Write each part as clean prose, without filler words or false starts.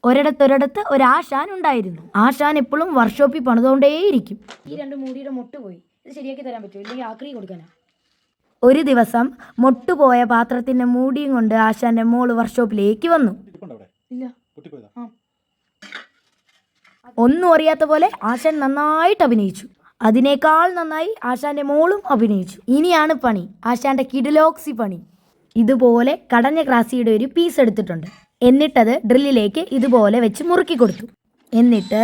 ഒരിടത്തൊരിടത്ത് ഒരാശാൻ ഉണ്ടായിരുന്നു. ആശാൻ എപ്പോഴും വർക്ക്ഷോപ്പിൽ പണിതുകൊണ്ടേയിരിക്കും. ഈ 2 മൂടിയുടെ മുട്ട് പോയി, ഇത് ശരിയാക്കി തരാൻ പറ്റുമോ? ഇല്ലെങ്കിൽ ആക്രി കൊടുക്കാനാ. ഒരു ദിവസം മൊട്ടുപോയ പാത്രത്തിന്റെ മൂടിയും കൊണ്ട് ആശാന്റെ മോള് വർക്ക്ഷോപ്പിലേക്ക് വന്നു. ഇല്ല. ഒന്നും അറിയാത്ത പോലെ ആശാൻ നന്നായിട്ട് അഭിനയിച്ചു. അതിനേക്കാൾ നന്നായി ആശാന്റെ മോളും അഭിനയിച്ചു. ഇനിയാണ് പണി, ആശാന്റെ കിഡലോക്സി പണി. ഇതുപോലെ കടഞ്ഞ ക്രാസിയുടെ ഒരു പീസ് എടുത്തിട്ടുണ്ട്. എന്നിട്ടത് ഡ്രില്ലിലേക്ക് ഇതുപോലെ വെച്ച് മുറുക്കി കൊടുത്തു. എന്നിട്ട്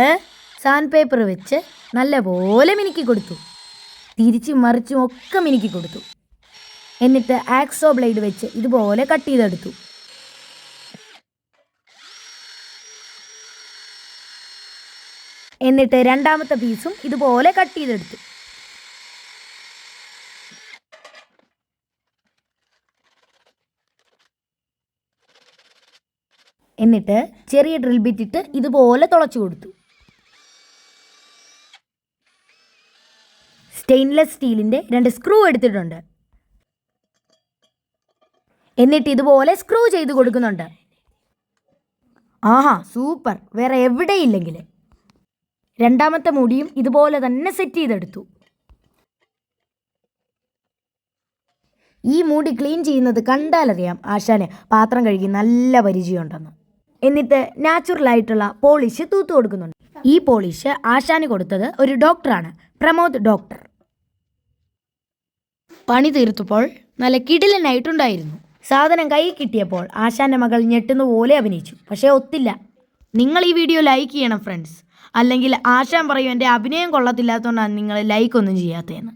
സാൻഡ് പേപ്പർ വെച്ച് നല്ലപോലെ മിനുക്കി കൊടുത്തു. തിരിച്ചും മറിച്ചും ഒക്കെ മിനുക്കി കൊടുത്തു. എന്നിട്ട് ആക്സോ ബ്ലേഡ് വെച്ച് ഇതുപോലെ കട്ട് ചെയ്തെടുത്തു. എന്നിട്ട് രണ്ടാമത്തെ പീസും ഇതുപോലെ കട്ട് ചെയ്തെടുത്തു. എന്നിട്ട് ചെറിയ ഡ്രിൽ ബിറ്റിട്ട് ഇതുപോലെ തുളച്ചു കൊടുത്തു. സ്റ്റെയിൻലെസ് സ്റ്റീലിൻ്റെ 2 സ്ക്രൂ എടുത്തിട്ടുണ്ട്. എന്നിട്ട് ഇതുപോലെ സ്ക്രൂ ചെയ്ത് കൊടുക്കുന്നുണ്ട്. ആഹാ, സൂപ്പർ! വേറെ എവിടെയില്ലെങ്കിൽ. രണ്ടാമത്തെ മുടിയും ഇതുപോലെ തന്നെ സെറ്റ് ചെയ്തെടുത്തു. ഈ മൂടി ക്ലീൻ ചെയ്യുന്നത് കണ്ടാലറിയാം ആശാന് പാത്രം കഴുകി നല്ല പരിചയമുണ്ടെന്ന്. എന്നിട്ട് നാച്ചുറലായിട്ടുള്ള പോളിഷ് തൂത്തു കൊടുക്കുന്നുണ്ട്. ഈ പോളിഷ് ആശാന് കൊടുത്തത് ഒരു ഡോക്ടറാണ്, പ്രമോദ് ഡോക്ടർ. പണി തീർത്തപ്പോൾ നല്ല കിടിലനായിട്ടുണ്ടായിരുന്നു. സാധനം കൈ കിട്ടിയപ്പോൾ ആശാന്റെ മകൾ ഞെട്ടുന്ന പോലെ അഭിനയിച്ചു. പക്ഷേ ഒത്തില്ല. നിങ്ങൾ ഈ വീഡിയോ ലൈക്ക് ചെയ്യണം ഫ്രണ്ട്സ്, അല്ലെങ്കിൽ ആശാൻ പറയും എൻ്റെ അഭിനയം കൊള്ളത്തില്ലാത്തതുകൊണ്ടാണ് നിങ്ങൾ ലൈക്ക് ഒന്നും ചെയ്യാത്തതെന്ന്.